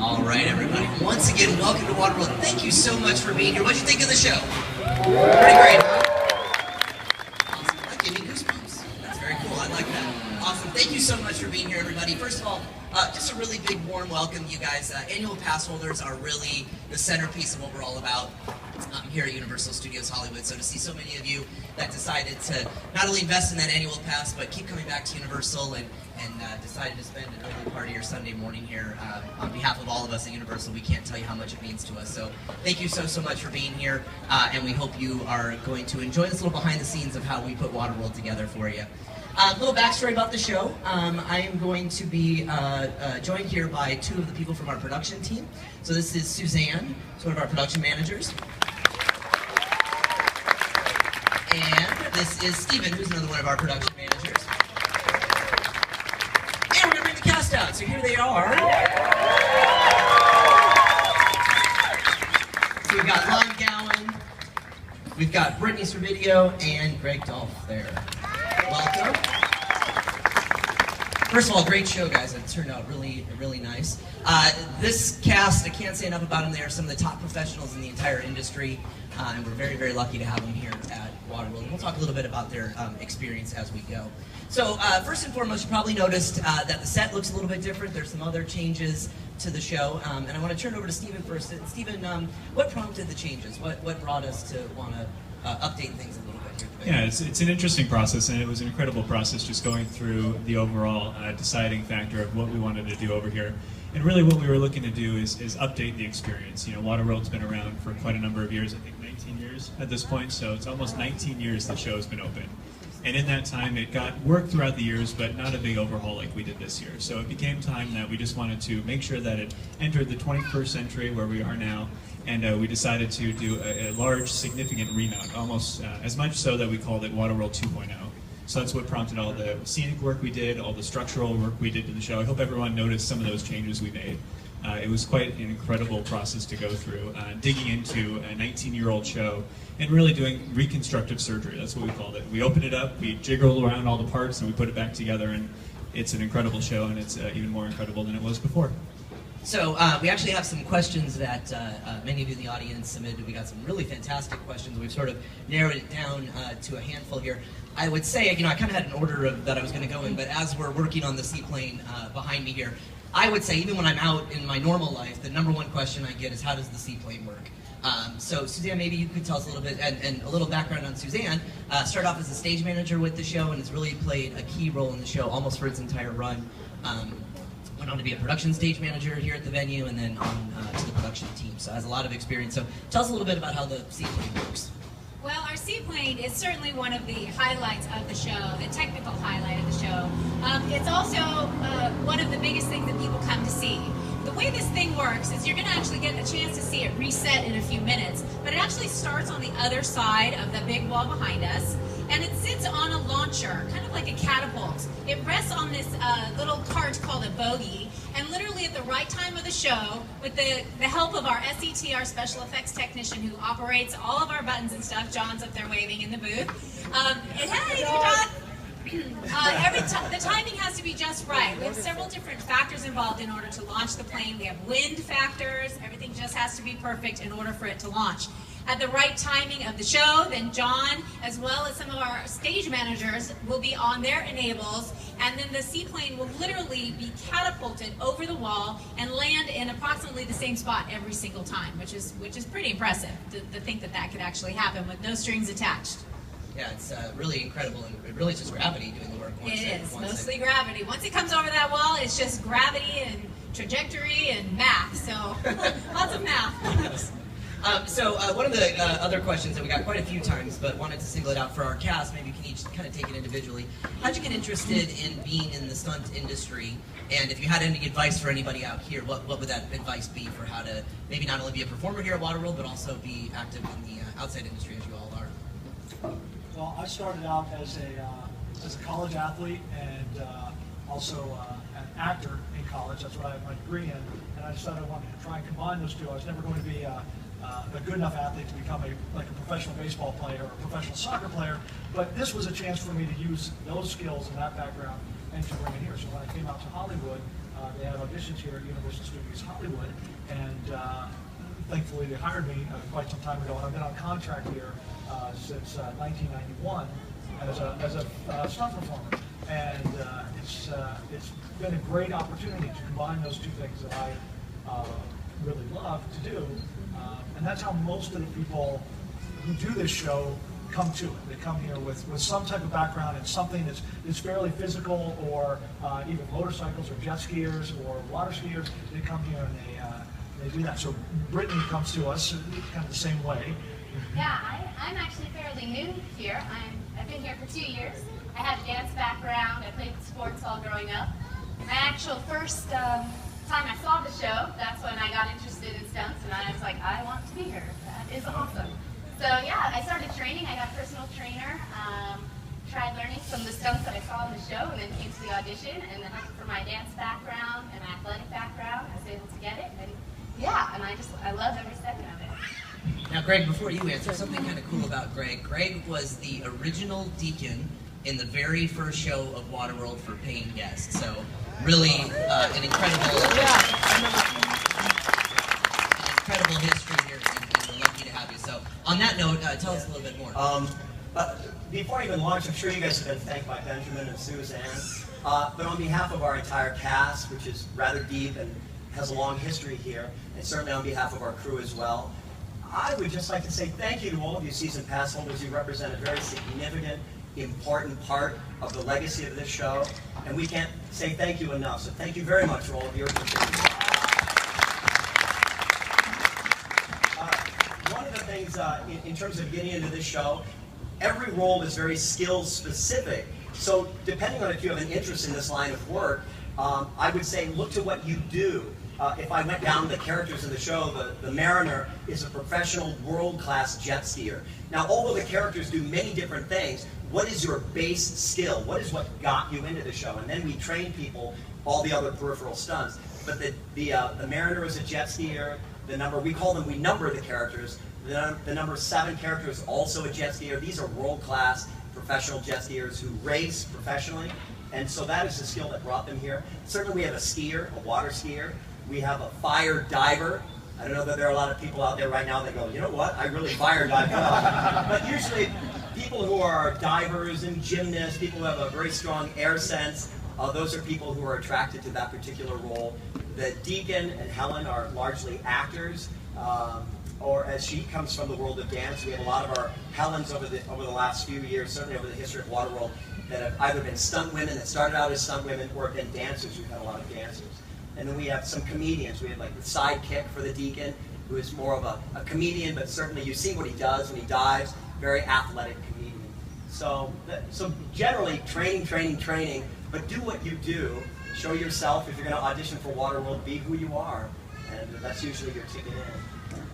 All right, everybody. Once again, welcome to WaterWorld. Thank you so much for being here. What'd you think of the show? Pretty great, huh? Awesome. That gave me goosebumps. That's very cool. I like that. Awesome. Thank you so much for being here, everybody. First of all, just a really big, warm welcome, you guys. Annual pass holders are really the centerpiece of what we're all about here at Universal Studios Hollywood. So to see so many of you that decided to not only invest in that annual pass, but keep coming back to Universal and decided to spend an early part of your Sunday morning here on behalf of all of us at Universal, we can't tell you how much it means to us. So thank you so much for being here, and we hope you are going to enjoy this little behind the scenes of how we put WaterWorld together for you. A little backstory about the show. I am going to be joined here by two of the people from our production team. So this is Suzanne, who's one of our production managers. And this is Steven, who's another one of our production managers. And we're going to bring the cast out. So here they are. So we've got Lon Gowan, we've got Brittany Servideo, and Greg Dolph there. Welcome. First of all, great show, guys. It turned out really, really nice. This cast, I can't say enough about them. They are some of the top professionals in the entire industry, and we're very, very lucky to have them here at WaterWorld. And we'll talk a little bit about their experience as we go. So, first and foremost, you probably noticed that the set looks a little bit different. There's some other changes to the show, and I want to turn over to Steven first. Steven, what prompted the changes? What brought us to want to update things a little bit here today? Yeah, it's an interesting process, and it was an incredible process just going through the overall deciding factor of what we wanted to do over here. And really what we were looking to do is update the experience. You know, WaterWorld's been around for quite a number of years, I think 19 years at this point, so it's almost 19 years the show's been open. And in that time, it got work throughout the years, but not a big overhaul like we did this year. So it became time that we just wanted to make sure that it entered the 21st century where we are now, and we decided to do a large, significant remount, almost as much so that we called it WaterWorld 2.0. So that's what prompted all the scenic work we did, all the structural work we did to the show. I hope everyone noticed some of those changes we made. It was quite an incredible process to go through, digging into a 19-year-old show and really doing reconstructive surgery. That's what we called it. We opened it up, we jiggled around all the parts, and we put it back together, and it's an incredible show, and it's even more incredible than it was before. So we actually have some questions that many of you in the audience submitted. We got some really fantastic questions. We've sort of narrowed it down to a handful here. I would say, you know, I kind of had an order that I was going to go in, but as we're working on the seaplane behind me here, I would say even when I'm out in my normal life, the number one question I get is, how does the seaplane work? So Suzanne, maybe you could tell us a little bit, and a little background on Suzanne. Started off as a stage manager with the show and has really played a key role in the show almost for its entire run. Went on to be a production stage manager here at the venue and then on to the production team. So has a lot of experience. So tell us a little bit about how the seaplane works. Well, our seaplane is certainly one of the highlights of the show, the technical highlight of the show. It's also one of the biggest things that people come to see. The way this thing works is you're going to actually get a chance to see it reset in a few minutes, but it actually starts on the other side of the big wall behind us, and it sits on a launcher, kind of like a catapult. It rests on this little cart called a bogie, and literally at the right time of the show, with the help of our SET, our special effects technician who operates all of our buttons and stuff, John's up there waving in the booth. Hey, John! The timing has to be just right. We have several different factors involved in order to launch the plane. We have wind factors. Everything just has to be perfect in order for it to launch. At the right timing of the show, then John, as well as some of our stage managers, will be on their enables, and then the seaplane will literally be catapulted over the wall and land in approximately the same spot every single time, which is pretty impressive to think that could actually happen with no strings attached. Yeah, it's really incredible, and it really is just gravity doing the work. It is, mostly gravity. Once it comes over that wall, it's just gravity and trajectory and math, so lots of math. So one of the other questions that we got quite a few times, but wanted to single it out for our cast, maybe you can each kind of take it individually. How'd you get interested in being in the stunt industry? And if you had any advice for anybody out here, what would that advice be for how to maybe not only be a performer here at WaterWorld, but also be active in the outside industry as you all are? Well, I started out as a college athlete and also an actor in college. That's what I have my degree in. And I decided I wanted to try and combine those two. I was never going to be a good enough athlete to become a professional baseball player or a professional soccer player. But this was a chance for me to use those skills and that background and to bring it here. So when I came out to Hollywood, They had auditions here at Universal Studios Hollywood, and thankfully they hired me quite some time ago. And I've been on contract here since 1991 as a stunt performer, and it's been a great opportunity to combine those two things that I really love to do, and that's how most of the people who do this show come to it. They come here with some type of background in something that's fairly physical, or even motorcycles or jet skiers or water skiers. They come here and they do that. So Brittany comes to us kind of the same way. Yeah, I'm actually fairly new here. I've been here for 2 years. I have a dance background. I played sports all growing up. My actual first time I saw the show, that's when I got interested in stunts, and I was like, I want to be here. That is awesome. So yeah, I started training. I got a personal trainer. Tried learning some of the stunts that I saw in the show, and then came to the audition. And then for my dance background and my athletic background, I was able to get it. And yeah, and I love every second of it. Now, Greg, before you answer, something kind of cool about Greg. Greg was the original deacon in the very first show of WaterWorld for paying guests. So really an incredible history here, and we're lucky to have you. So on that note, tell us a little bit more. Before I even launch, I'm sure you guys have been thanked by Benjamin and Suzanne, but on behalf of our entire cast, which is rather deep and has a long history here, and certainly on behalf of our crew as well, I would just like to say thank you to all of you season pass holders. You represent a very significant, important part of the legacy of this show, and we can't say thank you enough. So thank you very much for all of your contributions. One of the things in terms of getting into this show, every role is very skill specific. So depending on if you have an interest in this line of work, I would say look to what you do. If I went down the characters in the show, the Mariner is a professional world-class jet skier. Now, although the characters do many different things, what is your base skill? What is what got you into the show? And then we train people all the other peripheral stunts. But the Mariner is a jet skier. We number the characters. The number 7 character is also a jet skier. These are world-class professional jet skiers who race professionally. And so that is the skill that brought them here. Certainly we have a skier, a water skier. We have a fire diver. I don't know that there are a lot of people out there right now that go, you know what, I really fire dive. But usually people who are divers and gymnasts, people who have a very strong air sense, those are people who are attracted to that particular role. The Deacon and Helen are largely actors, or as she comes from the world of dance, we have a lot of our Helens over the last few years, certainly over the history of WaterWorld, that have either been stunt women that started out as stunt women, or have been dancers. We've had a lot of dancers. And then we have some comedians. We have like the sidekick for the Deacon, who is more of a comedian, but certainly you see what he does when he dives, very athletic comedian. So generally training, but do what you do. Show yourself. If you're going to audition for WaterWorld, be who you are. And that's usually your ticket in.